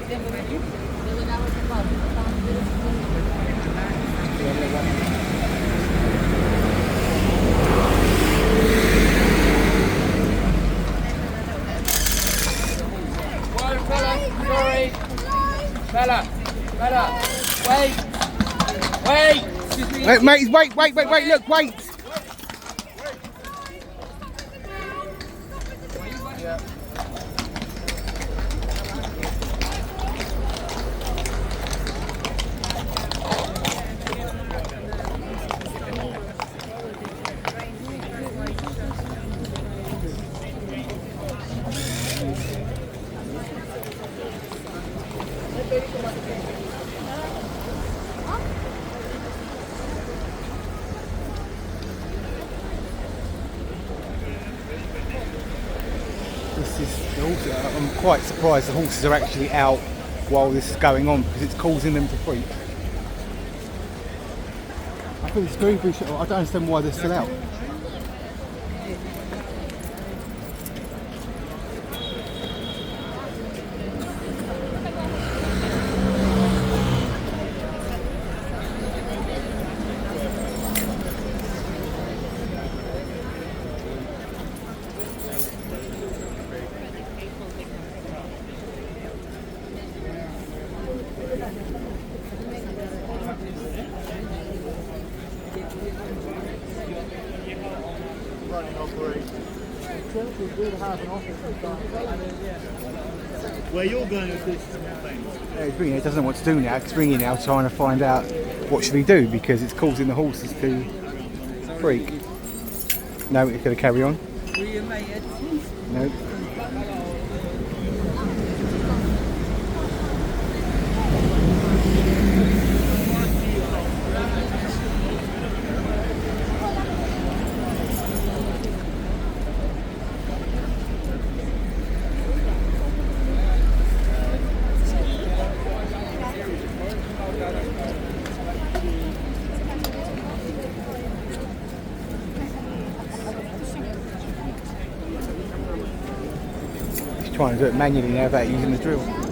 Sorry. Fella. Wait. Mate, wait, look, wait. I'm quite surprised the horses are actually out while this is going on because it's causing them to freak. I think it's very I don't understand why they're still out. Where you're going with this thing? It doesn't know what to do now. It's ringing now, trying to find out what should he do because it's causing the horses to freak. No, it's going to carry on. No. Trying to do it manually now without using the drill.